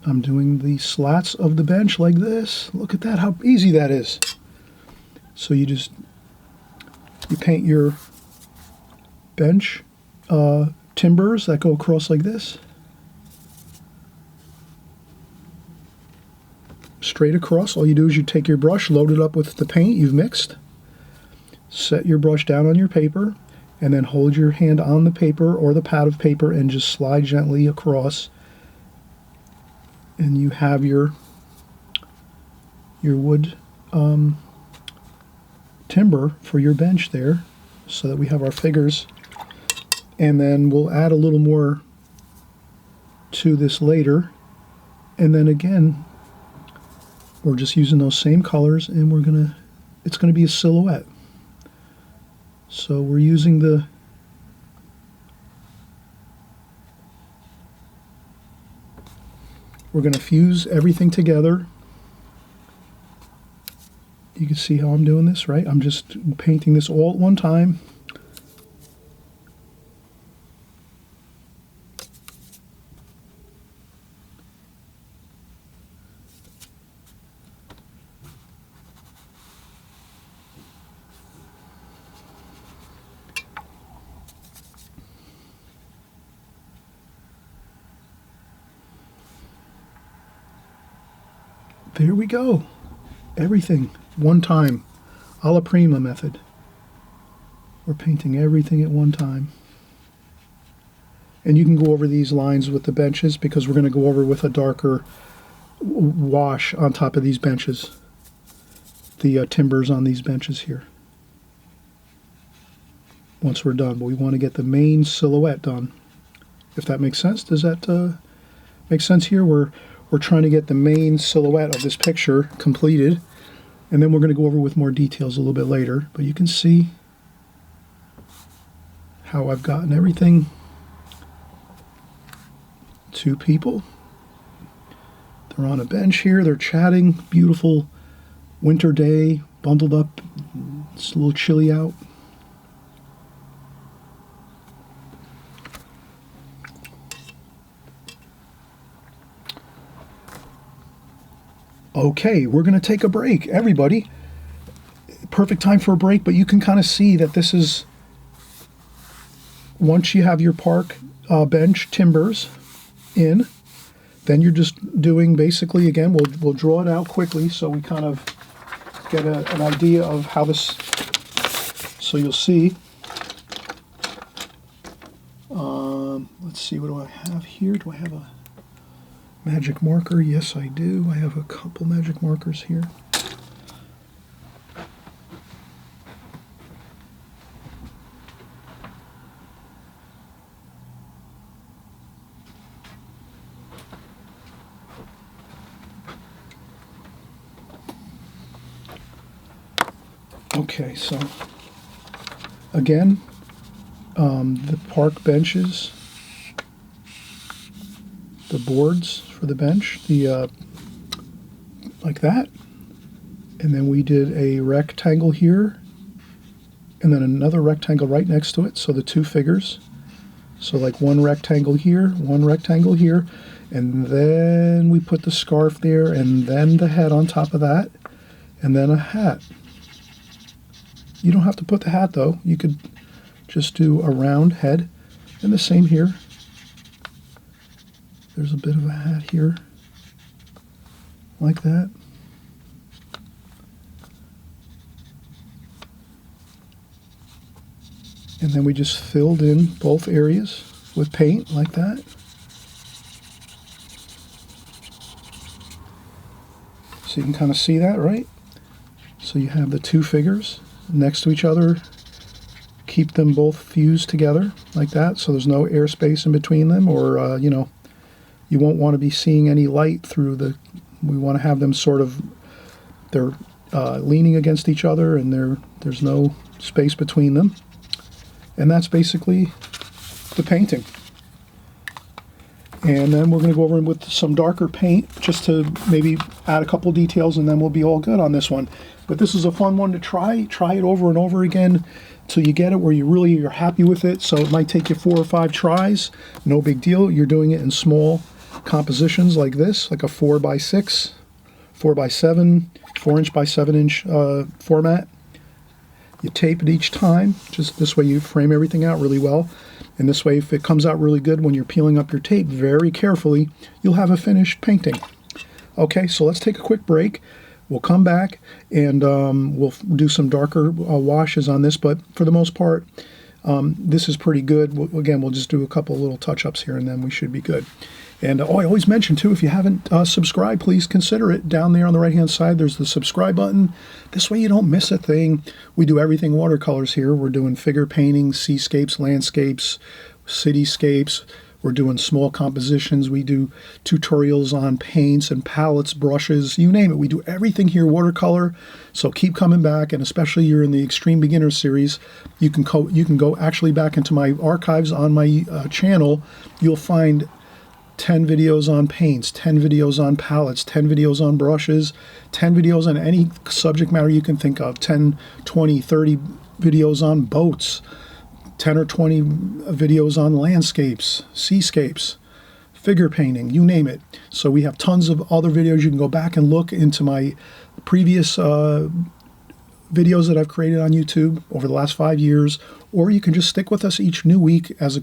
I'm doing the slats of the bench like this. Look at that, how easy that is. So you paint your bench timbers that go across like this. Straight across. All you do is you take your brush, load it up with the paint you've mixed, set your brush down on your paper, and then hold your hand on the paper or the pad of paper and just slide gently across. And you have your wood timber for your bench there, so that we have our figures. And then we'll add a little more to this later. And then again, we're just using those same colors, and it's gonna be a silhouette. So we're using we're going to fuse everything together. You can see how I'm doing this, right? I'm just painting this all at one time. There we go. Everything, one time. Alla prima method. We're painting everything at one time. And you can go over these lines with the benches, because we're going to go over with a darker wash on top of these benches. The timbers on these benches here. once we're done. But we want to get the main silhouette done, if that makes sense. Does that make sense here? We're trying to get the main silhouette of this picture completed, and then we're going to go over with more details a little bit later. But you can see how I've gotten everything. Two people. They're on a bench here. They're chatting. Beautiful winter day, bundled up. It's a little chilly out. Okay, we're going to take a break, everybody. Perfect time for a break, but you can kind of see that this is, once you have your park bench timbers in, then you're just doing basically, again, we'll draw it out quickly so we kind of get an idea of how this, so you'll see. Let's see, what do I have here? Do I have a magic marker? Yes, I do. I have a couple magic markers here. Okay, so again, the park benches, the boards for the bench, like that, and then we did a rectangle here, and then another rectangle right next to it, so the two figures, so like one rectangle here, and then we put the scarf there, and then the head on top of that, and then a hat. You don't have to put the hat though, you could just do a round head, and the same here. There's a bit of a hat here, like that. And then we just filled in both areas with paint, like that. So you can kind of see that, right? So you have the two figures next to each other. Keep them both fused together, like that, so there's no airspace in between them, or, you know, you won't want to be seeing any light through the, we want to have them sort of, they're leaning against each other, and there's no space between them. And that's basically the painting. And then we're going to go over with some darker paint, just to maybe add a couple details, and then we'll be all good on this one. But this is a fun one to try. Try it over and over again till you get it where you're happy with it. So it might take you 4 or 5 tries. No big deal. You're doing it in small compositions like this, like a 4x6, 4x7, 4" by 7" format. You tape it each time, just this way you frame everything out really well. And this way, if it comes out really good when you're peeling up your tape very carefully, you'll have a finished painting. Okay, so let's take a quick break. We'll come back and we'll do some darker washes on this, but for the most part, this is pretty good. Again, we'll just do a couple little touch-ups here and then we should be good. And I always mention too, if you haven't subscribed, please consider it. Down there on the right-hand side, there's the subscribe button. This way you don't miss a thing. We do everything watercolors here. We're doing figure paintings, seascapes, landscapes, cityscapes. We're doing small compositions. We do tutorials on paints and palettes, brushes, you name it. We do everything here watercolor. So keep coming back, and especially you're in the Extreme Beginner series, you can go actually back into my archives on my channel. You'll find 10 videos on paints, 10 videos on palettes, 10 videos on brushes, 10 videos on any subject matter you can think of, 10, 20, 30 videos on boats, 10 or 20 videos on landscapes, seascapes, figure painting, you name it. So we have tons of other videos. You can go back and look into my previous videos that I've created on YouTube over the last 5 years, or you can just stick with us each new week as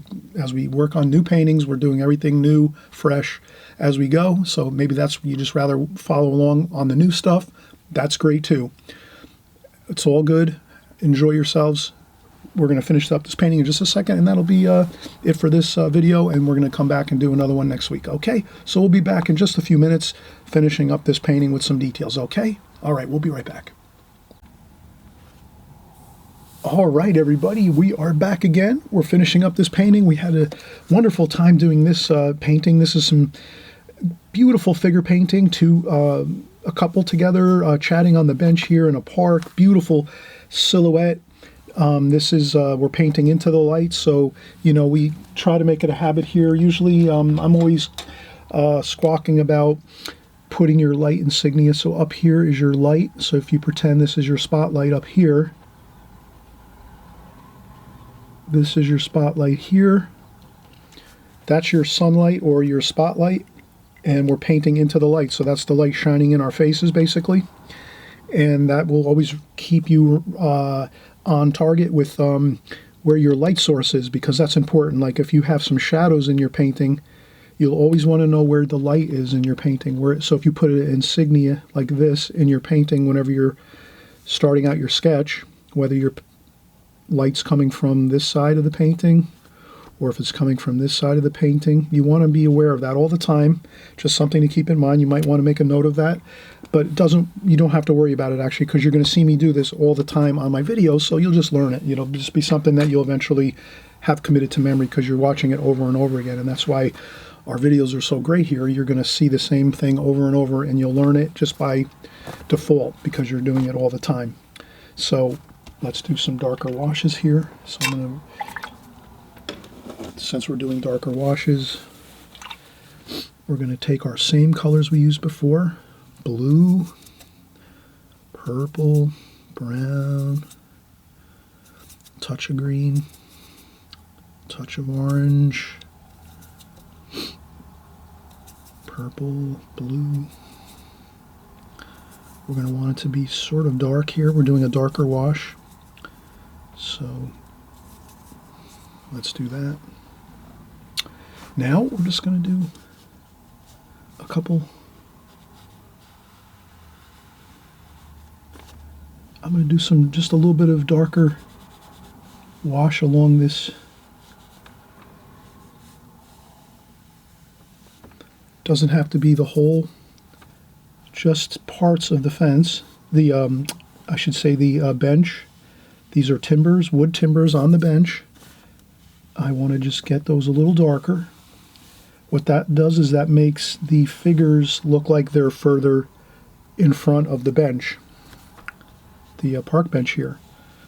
we work on new paintings. We're doing everything new, fresh as we go. So maybe that's, you just rather follow along on the new stuff. That's great too. It's all good. Enjoy yourselves. We're going to finish up this painting in just a second, and that'll be it for this video, and we're going to come back and do another one next week, okay? So we'll be back in just a few minutes finishing up this painting with some details, okay? All right, we'll be right back. All right, everybody, we are back again. We're finishing up this painting. We had a wonderful time doing this painting. This is some beautiful figure painting to a couple together chatting on the bench here in a park. Beautiful silhouette. This is, we're painting into the light, so, you know, we try to make it a habit here. Usually I'm always squawking about putting your light insignia. So up here is your light. So if you pretend this is your spotlight up here, this is your spotlight here. That's your sunlight or your spotlight, and we're painting into the light. So that's the light shining in our faces, basically. And that will always keep you on target with where your light source is, because that's important. Like if you have some shadows in your painting, you'll always want to know where the light is in your painting. So if you put an insignia like this in your painting whenever you're starting out your sketch, whether your light's coming from this side of the painting or if it's coming from this side of the painting, you want to be aware of that all the time. Just something to keep in mind. You might want to make a note of that, but you don't have to worry about it actually, because you're going to see me do this all the time on my videos, so you'll just learn it. It'll just be something that you'll eventually have committed to memory because you're watching it over and over again, and that's why our videos are so great here. You're going to see the same thing over and over, and you'll learn it just by default because you're doing it all the time. So let's do some darker washes here. So I'm going to, since we're doing darker washes, we're going to take our same colors we used before. Blue, purple, brown, touch of green, touch of orange, purple, blue. We're going to want it to be sort of dark here. We're doing a darker wash. So let's do that. Now we're just going to do a couple. I'm going to do just a little bit of darker wash along this. Doesn't have to be the whole, just parts of the fence. I should say the bench. These are timbers, wood timbers on the bench. I want to just get those a little darker. What that does is that makes the figures look like they're further in front of the bench, the park bench here.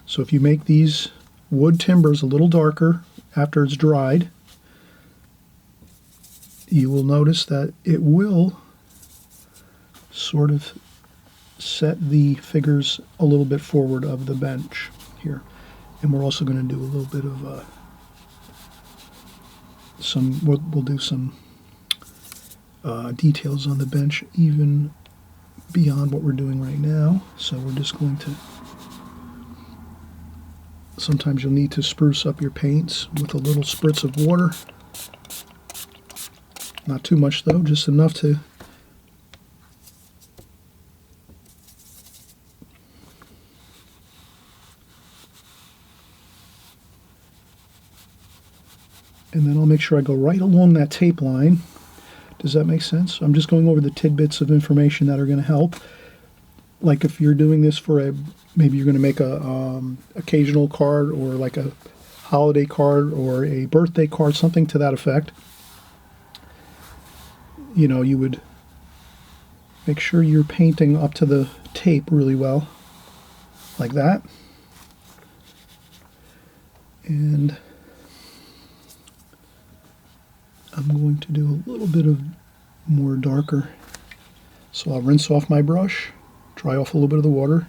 So if you make these wood timbers a little darker after it's dried, you will notice that it will sort of set the figures a little bit forward of the bench here. And we're also going to do a little bit of we'll do some details on the bench even beyond what we're doing right now. So we're just going to, sometimes you'll need to spruce up your paints with a little spritz of water. Not too much though, just enough to and then I'll make sure I go right along that tape line. Does that make sense? I'm just going over the tidbits of information that are going to help. Like if you're doing this for maybe you're going to make a occasional card or like a holiday card or a birthday card, something to that effect. You know, you would make sure you're painting up to the tape really well, like that. And I'm going to do a little bit of more darker. So I'll rinse off my brush, dry off a little bit of the water.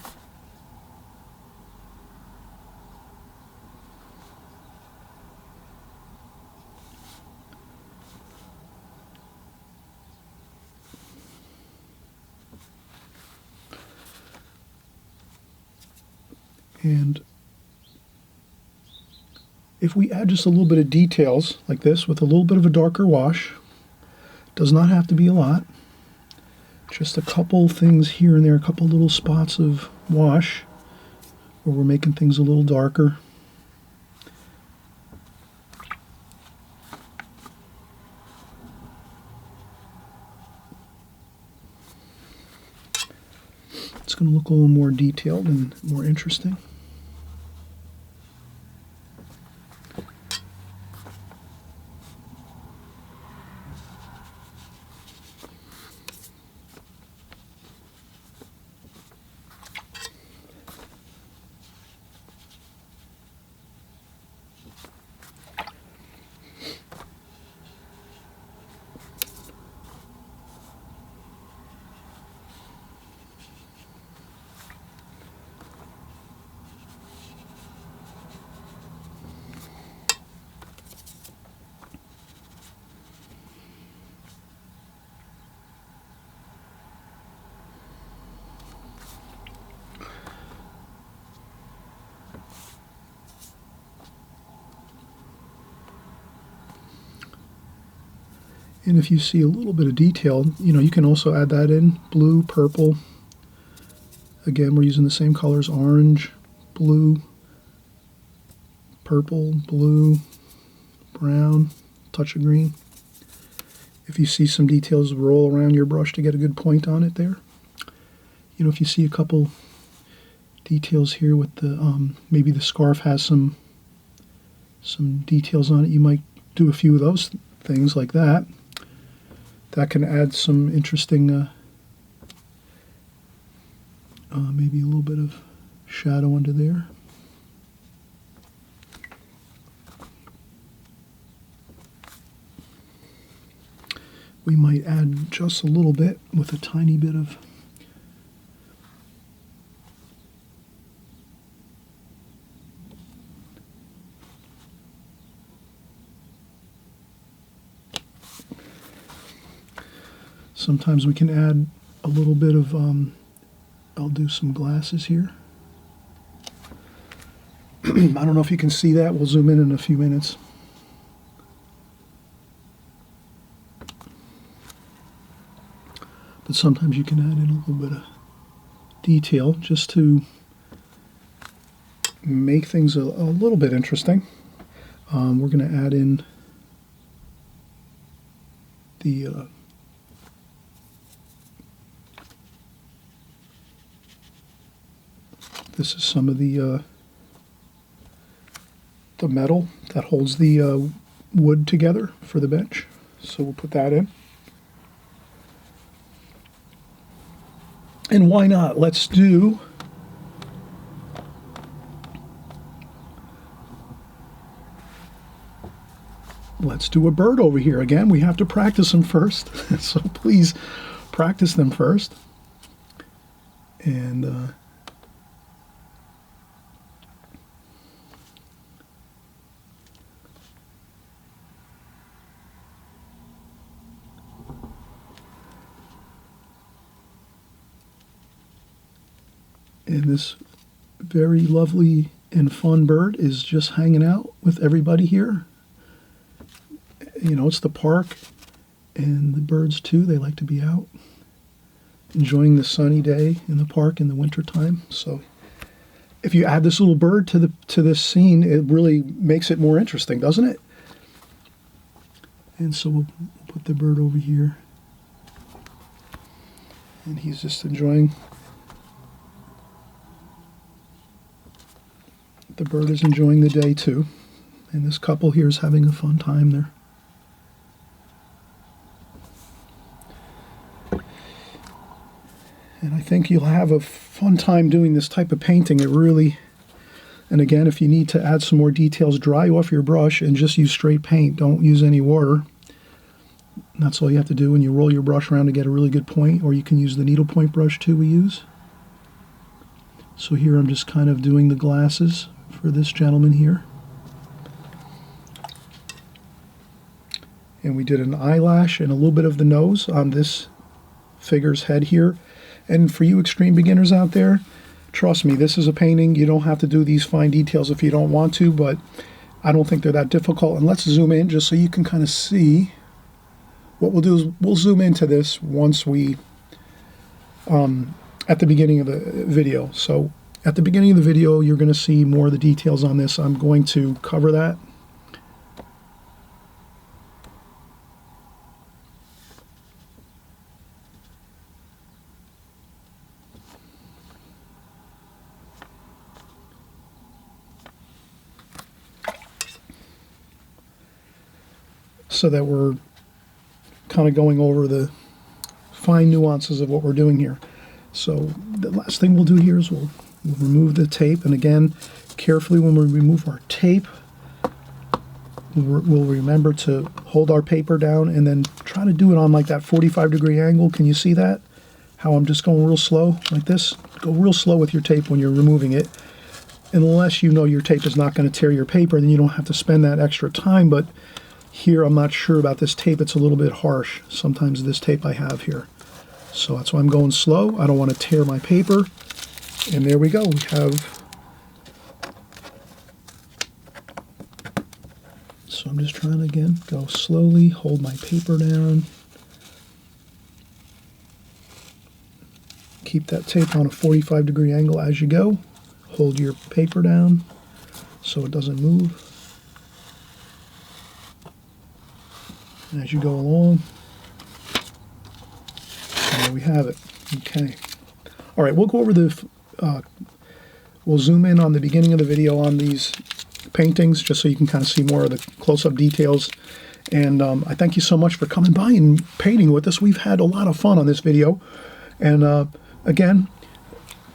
And if we add just a little bit of details like this with a little bit of a darker wash, does not have to be a lot, just a couple things here and there, a couple little spots of wash where we're making things a little darker. It's going to look a little more detailed and more interesting. And if you see a little bit of detail, you can also add that in. Blue, purple. Again, we're using the same colors: orange, blue, purple, blue, brown, touch of green. If you see some details, roll around your brush to get a good point on it there. If you see a couple details here with the maybe the scarf has some details on it, you might do a few of those things like that. That can add some interesting maybe a little bit of shadow under there. We might add just a little bit with a tiny bit of sometimes we can add a little bit of I'll do some glasses here. I don't know if you can see that. We'll zoom in a few minutes. But sometimes you can add in a little bit of detail just to make things a little bit interesting. We're going to add in the this is some of the metal that holds the wood together for the bench. So we'll put that in. And why not? Let's do a bird over here. Again, we have to practice them first. So please practice them first. And this very lovely and fun bird is just hanging out with everybody here. It's the park, and the birds too, they like to be out enjoying the sunny day in the park in the winter time. So if you add this little bird to this scene, it really makes it more interesting, doesn't it? And so we'll put the bird over here, and he's just enjoying. The bird is enjoying the day too, and this couple here is having a fun time there. And I think you'll have a fun time doing this type of painting. It really, and again, if you need to add some more details, dry off your brush and just use straight paint. Don't use any water. That's all you have to do when you roll your brush around to get a really good point, or you can use the needlepoint brush too we use. So here I'm just kind of doing the glasses for this gentleman here. And we did an eyelash and a little bit of the nose on this figure's head here. And for you extreme beginners out there, trust me, this is a painting. You don't have to do these fine details if you don't want to, but I don't think they're that difficult. And let's zoom in just so you can kind of see. What we'll do is we'll zoom into this once we, at the beginning of the video. So at the beginning of the video, you're going to see more of the details on this. I'm going to cover that. So that we're kind of going over the fine nuances of what we're doing here. So the last thing we'll do here is we'll remove the tape. And again, carefully when we remove our tape, we'll remember to hold our paper down and then try to do it on like that 45-degree angle. Can you see that? How I'm just going real slow like this? Go real slow with your tape when you're removing it. Unless you know your tape is not going to tear your paper, then you don't have to spend that extra time. But here, I'm not sure about this tape. It's a little bit harsh. Sometimes this tape I have here. So that's why I'm going slow. I don't want to tear my paper. And there we go. We have, so I'm just trying to, again, go slowly, hold my paper down. Keep that tape on a 45-degree angle as you go. Hold your paper down so it doesn't move. And as you go along, and there we have it. Okay. All right, we'll go over the, we'll zoom in on the beginning of the video on these paintings just so you can kind of see more of the close-up details. And I thank you so much for coming by and painting with us. We've had a lot of fun on this video. And again,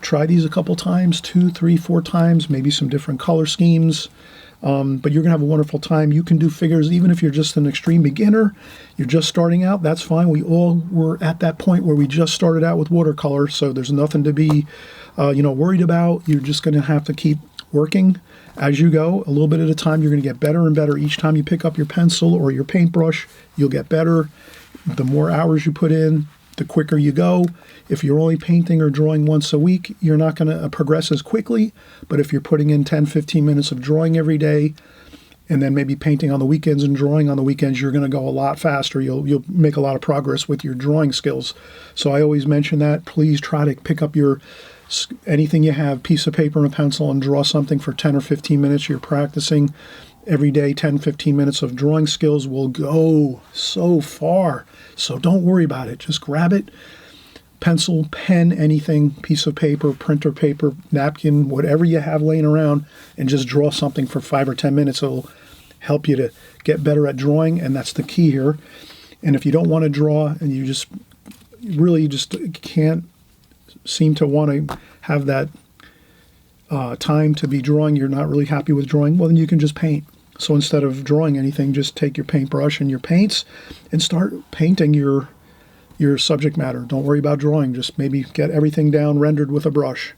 try these a couple times, 2, 3, 4 times, maybe some different color schemes. But you're going to have a wonderful time. You can do figures even if you're just an extreme beginner. You're just starting out, that's fine. We all were at that point where we just started out with watercolor, so there's nothing to be worried about. You're just going to have to keep working as you go. A little bit at a time, you're going to get better and better. Each time you pick up your pencil or your paintbrush, you'll get better. The more hours you put in, the quicker you go. If you're only painting or drawing once a week, you're not going to progress as quickly. But if you're putting in 10, 15 minutes of drawing every day, and then maybe painting on the weekends and drawing on the weekends, you're going to go a lot faster. You'll make a lot of progress with your drawing skills. So I always mention that. Please try to pick up your anything you have, piece of paper and a pencil, and draw something for 10 or 15 minutes. You're practicing every day. 10, 15 minutes of drawing skills will go so far. So don't worry about it. Just grab it. Pencil, pen, anything, piece of paper, printer paper, napkin, whatever you have laying around, and just draw something for 5 or 10 minutes. It'll help you to get better at drawing, and that's the key here. And if you don't want to draw and you just really just can't seem to want to have that time to be drawing, you're not really happy with drawing, well, then you can just paint. So instead of drawing anything, just take your paintbrush and your paints and start painting your subject matter. Don't worry about drawing. Just maybe get everything down rendered with a brush.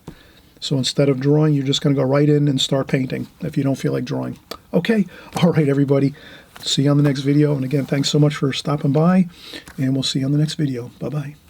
So instead of drawing, you're just going to go right in and start painting if you don't feel like drawing. Okay. All right, everybody. See you on the next video. And again, thanks so much for stopping by, and we'll see you on the next video. Bye-bye.